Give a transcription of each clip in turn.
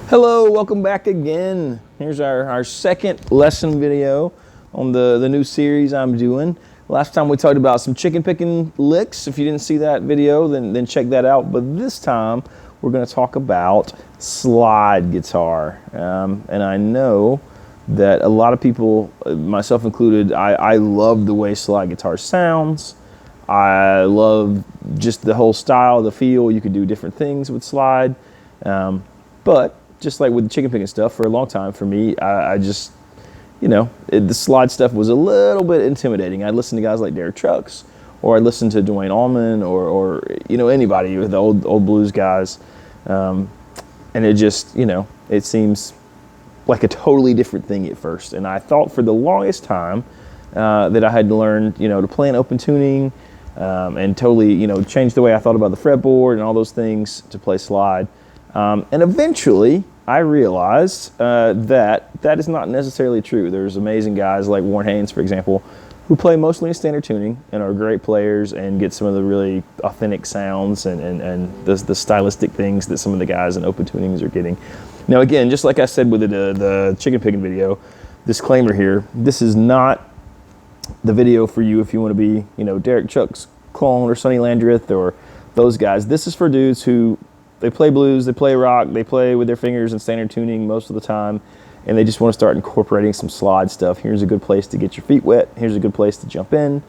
Hello, welcome back again. Here's our second lesson video on the new series I'm doing. Last time we talked about some chicken picking licks. If you didn't see that video, then check that out. But this time we're going to talk about slide guitar. And I know that a lot of people, myself included, I love the way slide guitar sounds. I love just the whole style, the feel. You can do different things with slide. But just like with the chicken picking stuff, for a long time for me, I just, the slide stuff was a little bit intimidating. I'd listen to guys like Derek Trucks, or I'd listen to Dwayne Allman, or anybody, the old blues guys, and it just, it seems like a totally different thing at first. And I thought for the longest time that I had to learn, to play in open tuning, and totally, change the way I thought about the fretboard and all those things to play slide. And eventually, I realized that is not necessarily true. There's amazing guys like Warren Haynes, for example, who play mostly in standard tuning and are great players and get some of the really authentic sounds and the stylistic things that some of the guys in open tunings are getting. Now, again, just like I said with the chicken picking video, disclaimer here, this is not the video for you if you want to be, Derek Trucks clone or Sonny Landreth or those guys. This is for dudes who they play blues, they play rock, they play with their fingers in standard tuning most of the time, and they just want to start incorporating some slide stuff. Here's a good place to get your feet wet. Here's a good place to jump in,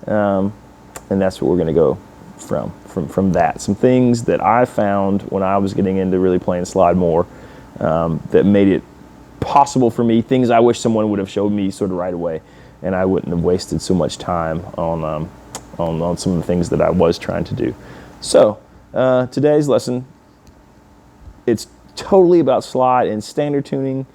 and that's what we're going to go from that. Some things that I found when I was getting into really playing slide more that made it possible for me, things I wish someone would have showed me sort of right away, and I wouldn't have wasted so much time on some of the things that I was trying to do. So today's lesson, it's totally about slide and standard tuning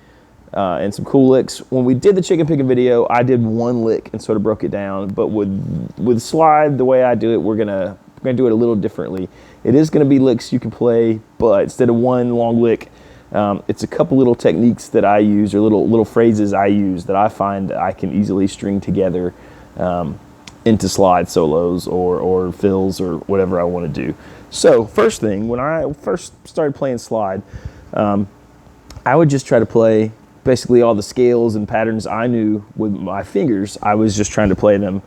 and some cool licks. When we did the chicken picking video, I did one lick and sort of broke it down. But with slide, the way I do it, we're gonna do it a little differently. It is gonna be licks you can play, but instead of one long lick, it's a couple little techniques that I use, or little phrases I use that I find I can easily string together into slide solos or fills or whatever I want to do. So first thing, when I first started playing slide, I would just try to play basically all the scales and patterns I knew with my fingers. I was just trying to play them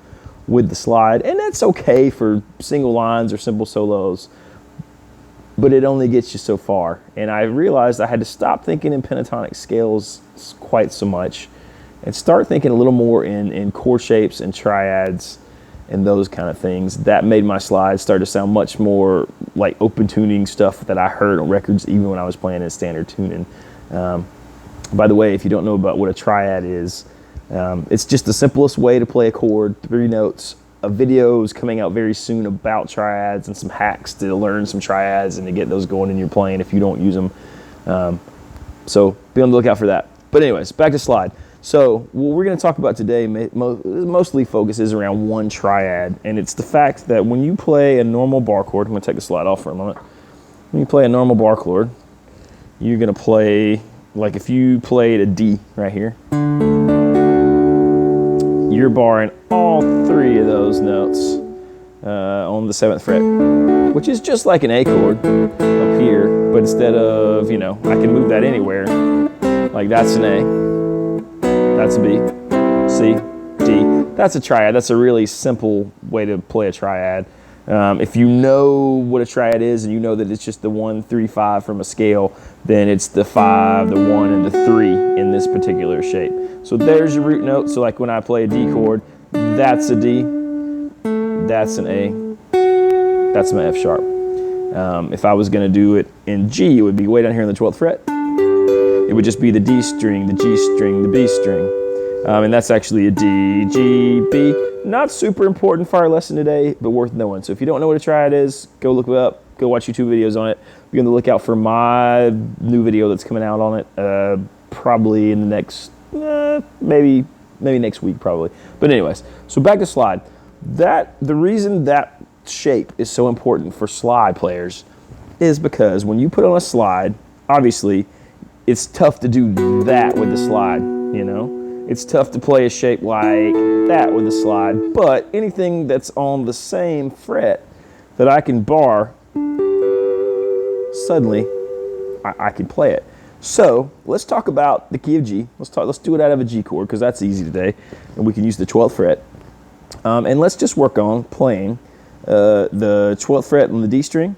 with the slide, and that's okay for single lines or simple solos, but it only gets you so far. And I realized I had to stop thinking in pentatonic scales quite so much and start thinking a little more in chord shapes and triads and those kind of things. That made my slides start to sound much more like open tuning stuff that I heard on records even when I was playing in standard tuning. By the way, if you don't know about what a triad is, it's just the simplest way to play a chord, 3 notes. A video is coming out very soon about triads and some hacks to learn some triads and to get those going in your playing if you don't use them. So be on the lookout for that. But anyways, back to slide. So what we're going to talk about today mostly focuses around one triad, and it's the fact that when you play a normal bar chord, I'm going to take the slide off for a moment. When you play a normal bar chord, you're going to play, like if you played a D right here, you're barring all 3 of those notes on the 7th fret, which is just like an A chord up here, but instead of, I can move that anywhere, like that's an A. That's a B, C, D. That's a triad. That's a really simple way to play a triad. If you know what a triad is and you know that it's just the 1, 3, 5 from a scale, then it's the 5, the 1, and the 3 in this particular shape. So there's your root note. So like when I play a D chord, that's a D, that's an A, that's my F sharp. If I was going to do it in G, it would be way down here in the 12th fret. It would just be the D string, the G string, the B string. And that's actually a D, G, B. Not super important for our lesson today, but worth knowing. So if you don't know what a triad is, go look it up. Go watch YouTube videos on it. Be on the lookout for my new video that's coming out on it, probably in the next, maybe next week probably. But anyways, so back to slide. The reason that shape is so important for slide players is because when you put on a slide, obviously, it's tough to do that with the slide, It's tough to play a shape like that with the slide, but anything that's on the same fret that I can bar, suddenly I can play it. So let's talk about the key of G. Let's do it out of a G chord because that's easy today, and we can use the 12th fret. And let's just work on playing the 12th fret on the D string,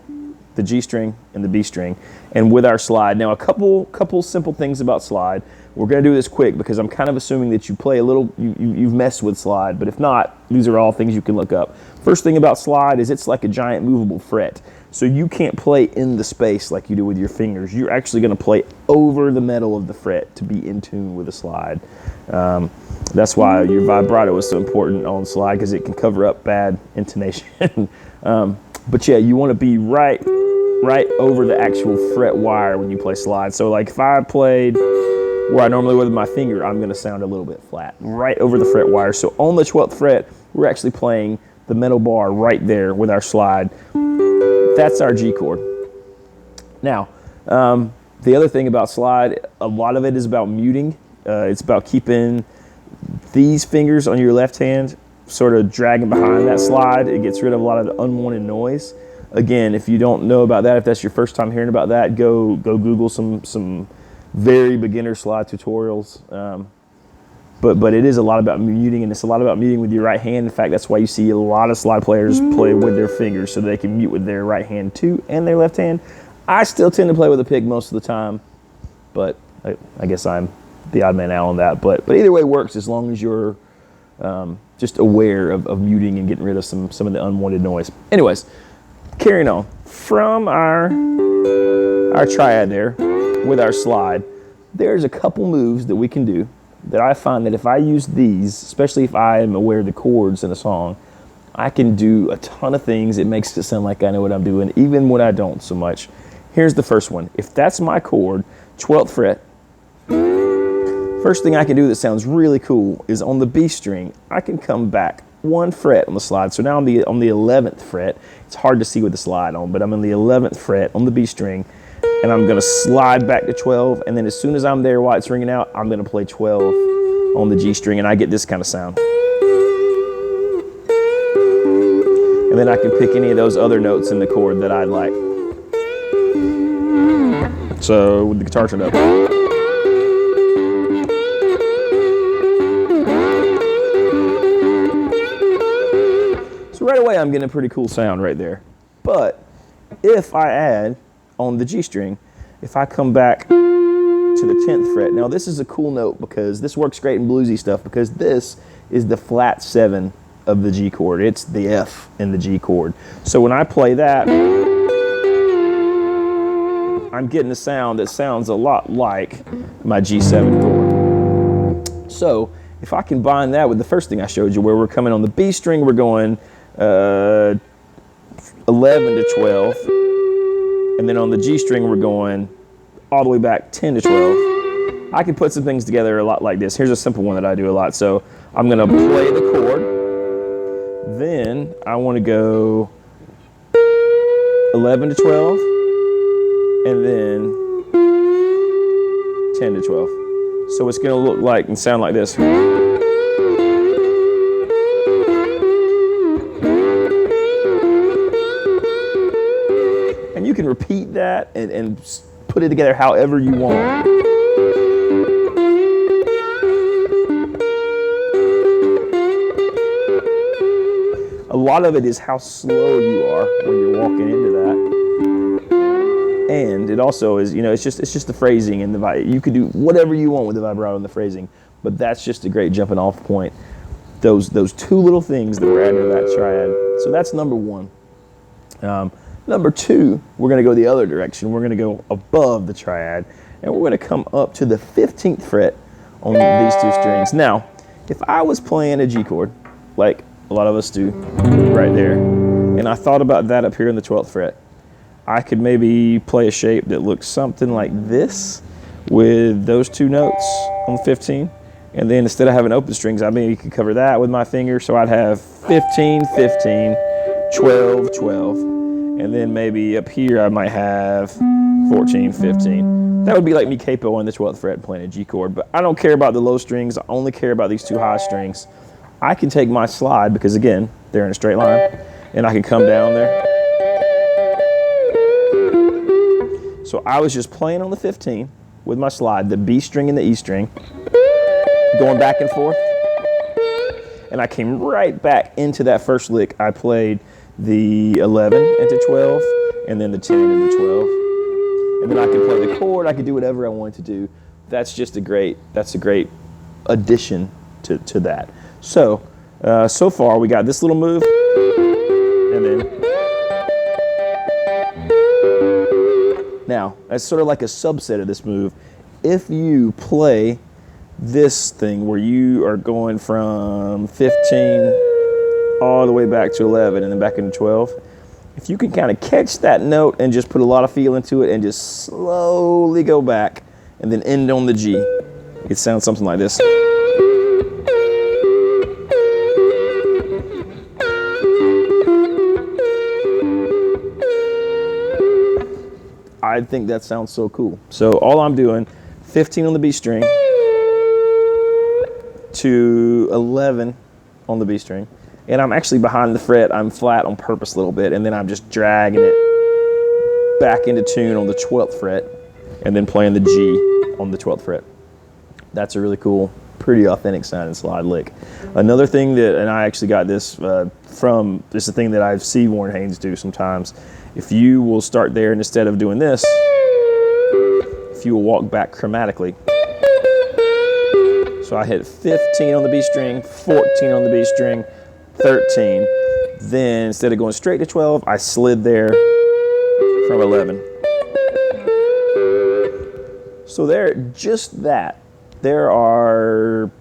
the G string, and the B string, and with our slide. Now, a couple simple things about slide. We're going to do this quick because I'm kind of assuming that you play a little, you've messed with slide, but if not, these are all things you can look up. First thing about slide is it's like a giant movable fret. So you can't play in the space like you do with your fingers. You're actually going to play over the metal of the fret to be in tune with a slide. That's why your vibrato is so important on slide, because it can cover up bad intonation. But yeah, you want to be right over the actual fret wire when you play slide. So like if I played where I normally would with my finger, I'm going to sound a little bit flat, right over the fret wire. So on the 12th fret, we're actually playing the metal bar right there with our slide. That's our G chord. Now, the other thing about slide, a lot of it is about muting. It's about keeping these fingers on your left hand sort of dragging behind that slide. It gets rid of a lot of the unwanted noise. Again, if you don't know about that, if that's your first time hearing about that, go Google some very beginner slide tutorials. But it is a lot about muting, and it's a lot about muting with your right hand. In fact, that's why you see a lot of slide players play with their fingers so they can mute with their right hand too and their left hand. I still tend to play with a pick most of the time, but I guess I'm the odd man out on that. But either way works as long as you're just aware of muting and getting rid of some of the unwanted noise. Anyways, carrying on from our triad there with our slide, there's a couple moves that we can do that I find that if I use these, especially if I am aware of the chords in a song, I can do a ton of things. It makes it sound like I know what I'm doing, even when I don't so much. Here's the first one. If that's my chord, 12th fret, first thing I can do that sounds really cool is on the B string, I can come back one fret on the slide. So now on the 11th fret, it's hard to see with the slide on, but I'm on the 11th fret on the B string, and I'm gonna slide back to 12, and then as soon as I'm there while it's ringing out, I'm gonna play 12 on the G string, and I get this kind of sound. And then I can pick any of those other notes in the chord that I like. So with the guitar turned up. So right away I'm getting a pretty cool sound right there. But if I add on the G string, if I come back to the 10th fret, now this is a cool note because this works great in bluesy stuff because this is the flat 7 of the G chord. It's the F in the G chord. So when I play that, I'm getting a sound that sounds a lot like my G7 chord. So if I combine that with the first thing I showed you, where we're coming on the B string, we're going 11 to 12. And then on the G string, we're going all the way back 10 to 12. I can put some things together a lot like this. Here's a simple one that I do a lot. So I'm going to play the chord. Then I want to go 11 to 12. And then 10 to 12. So it's going to look like and sound like this. And you can repeat that and put it together however you want. A lot of it is how slow you are when you're walking into that. And it also is, you know, it's just the phrasing and the you could do whatever you want with the vibrato and the phrasing, but that's just a great jumping off point. Those two little things that we're adding to that triad. So that's number one. Number two, we're going to go the other direction. We're going to go above the triad, and we're going to come up to the 15th fret on these two strings. Now, if I was playing a G chord, like a lot of us do right there, and I thought about that up here in the 12th fret, I could maybe play a shape that looks something like this with those two notes on the 15. And then instead of having open strings, I maybe could cover that with my finger. So I'd have 15, 15, 12, 12. And then maybe up here I might have 14, 15. That would be like me capo on the 12th fret playing a G chord. But I don't care about the low strings. I only care about these two high strings. I can take my slide, because again, they're in a straight line, and I can come down there. So I was just playing on the 15 with my slide, the B string and the E string, going back and forth. And I came right back into that first lick. I played the 11 into 12, and then the 10 into 12. And then I could play the chord, I could do whatever I wanted to do. That's a great addition to that. So, so far we got this little move, and then, now, that's sort of like a subset of this move. If you play this thing where you are going from 15 all the way back to 11 and then back into 12, if you can kind of catch that note and just put a lot of feel into it and just slowly go back and then end on the G, it sounds something like this. I think that sounds so cool. So all I'm doing, 15 on the B string to 11 on the B string, and I'm actually behind the fret. I'm flat on purpose a little bit, and then I'm just dragging it back into tune on the 12th fret, and then playing the G on the 12th fret. That's a really cool, pretty authentic sounding slide lick. Another thing that, and I actually got this from, this is a thing that I see Warren Haynes do sometimes. If you will start there, and instead of doing this, if you will walk back chromatically. So I hit 15 on the B string, 14 on the B string, 13. Then instead of going straight to 12, I slid there from 11. So there are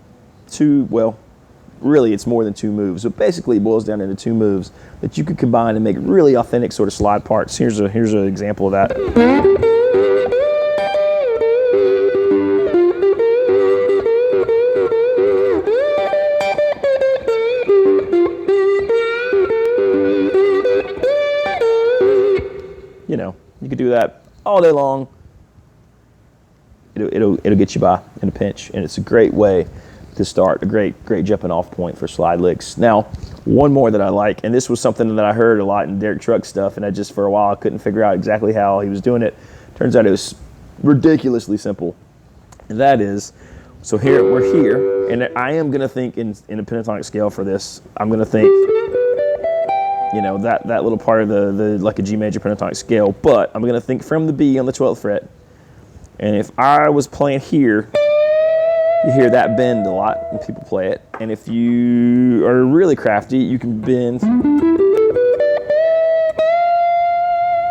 two, well, really it's more than two moves. So basically it boils down into two moves that you could combine and make really authentic sort of slide parts. Here's an example of that. You know, you could do that all day long. It'll get you by in a pinch, and it's a great way to start, a great jumping off point for slide licks. Now, one more that I like, and this was something that I heard a lot in Derek Truck stuff, and I just for a while I couldn't figure out exactly how he was doing it. Turns out it was ridiculously simple. And that is, so here we're here, and I am gonna think in a pentatonic scale for this. I'm gonna think, you know, that little part of the like a G major pentatonic scale, but I'm gonna think from the B on the 12th fret. And if I was playing here, you hear that bend a lot when people play it. And if you are really crafty, you can bend.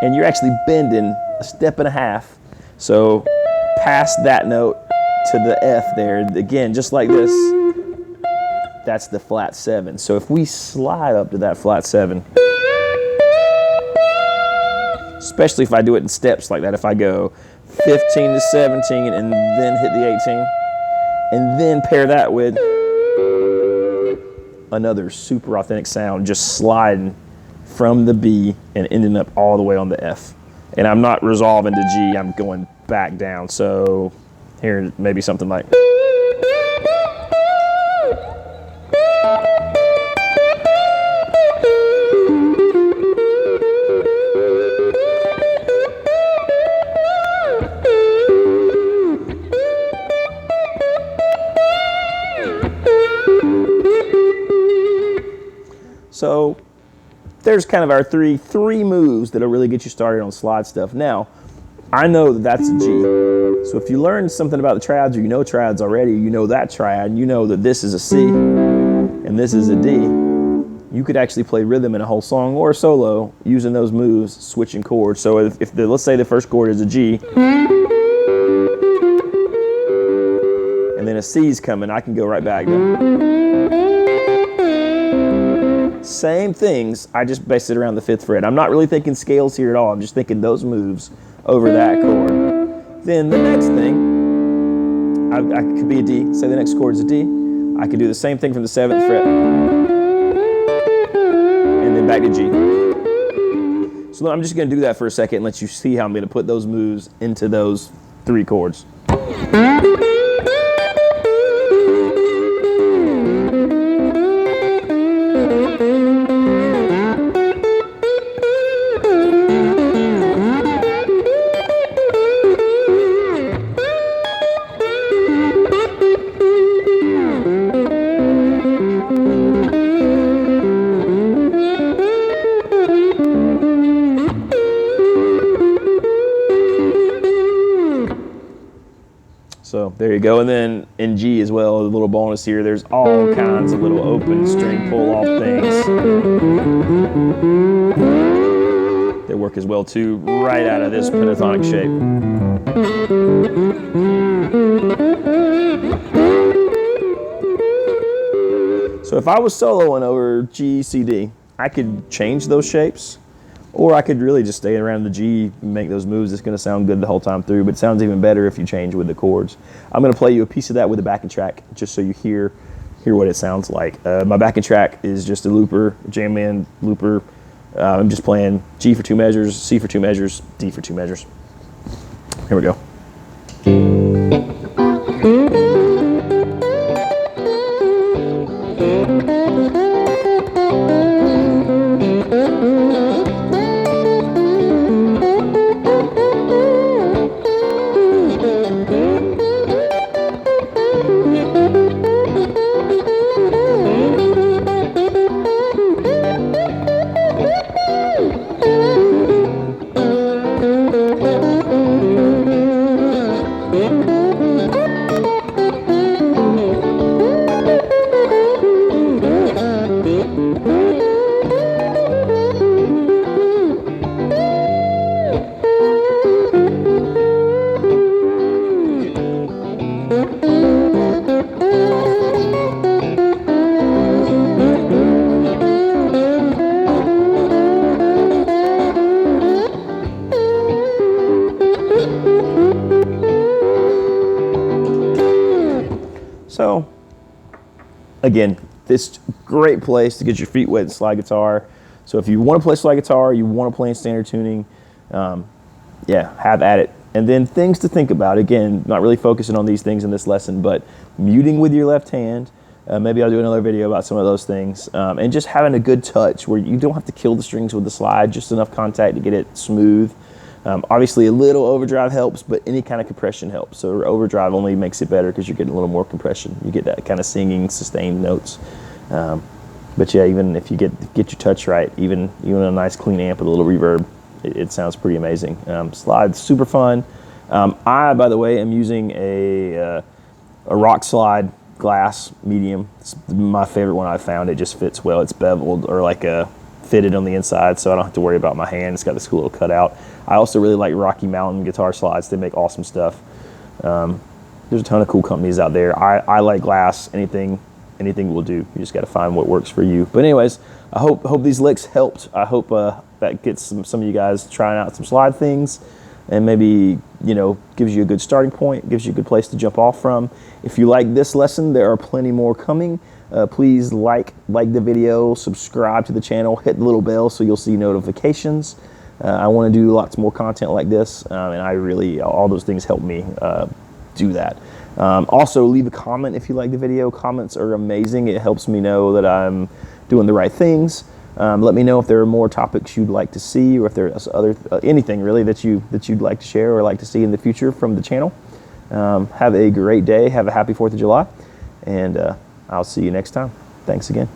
And you're actually bending a step and a half. So past that note to the F there, again, just like this, that's the flat 7. So if we slide up to that flat 7, especially if I do it in steps like that, if I go 15 to 17 and then hit the 18, and then pair that with another super authentic sound, just sliding from the B and ending up all the way on the F. And I'm not resolving to G, I'm going back down. So here, maybe something like. So there's kind of our three moves that'll really get you started on slide stuff. Now, I know that that's a G. So if you learn something about the triads, or you know triads already, you know that triad, you know that this is a C and this is a D, you could actually play rhythm in a whole song or a solo using those moves, switching chords. So if let's say the first chord is a G, and then a C's coming, I can go right back to. Same things, I just base it around the 5th fret. I'm not really thinking scales here at all. I'm just thinking those moves over that chord. Then the next thing, I could be a D. Say the next chord is a D. I could do the same thing from the 7th fret. And then back to G. So I'm just going to do that for a second and let you see how I'm going to put those moves into those 3 chords. So there you go. And then in G as well, a little bonus here, there's all kinds of little open string pull-off things. They work as well too, right out of this pentatonic shape. So if I was soloing over G, C, D, I could change those shapes, or I could really just stay around the G and make those moves. It's gonna sound good the whole time through, but it sounds even better if you change with the chords. I'm gonna play you a piece of that with a backing track, just so you hear what it sounds like. My backing track is just a looper, a jam band looper. I'm just playing G for 2 measures, C for 2 measures, D for 2 measures. Here we go. So, again, this great place to get your feet wet in slide guitar. So if you want to play slide guitar, you want to play in standard tuning, yeah, have at it. And then things to think about, again, not really focusing on these things in this lesson, but muting with your left hand. Maybe I'll do another video about some of those things. And just having a good touch where you don't have to kill the strings with the slide, just enough contact to get it smooth. Obviously a little overdrive helps, but any kind of compression helps. So overdrive only makes it better because you're getting a little more compression. You get that kind of singing, sustained notes. But yeah, even if you get your touch right, even a nice clean amp with a little reverb, it sounds pretty amazing. Slide's super fun. I, by the way, am using a rock slide glass medium. It's my favorite one I've found. It just fits well. It's beveled or like fitted on the inside, so I don't have to worry about my hand. It's got this cool little cutout. I also really like Rocky Mountain guitar slides. They make awesome stuff. There's a ton of cool companies out there. I like glass. Anything will do. You just got to find what works for you. But anyways, I hope these licks helped. I hope that gets some of you guys trying out some slide things, and maybe gives you a good starting point, gives you a good place to jump off from. If you like this lesson, there are plenty more coming. Please like the video, subscribe to the channel, hit the little bell so you'll see notifications. I want to do lots more content like this, and all those things help me do that. Also, leave a comment if you like the video. Comments are amazing. It helps me know that I'm doing the right things. Let me know if there are more topics you'd like to see, or if there's anything really that you'd like to share or like to see in the future from the channel. Have a great day. Have a happy 4th of July, and I'll see you next time. Thanks again.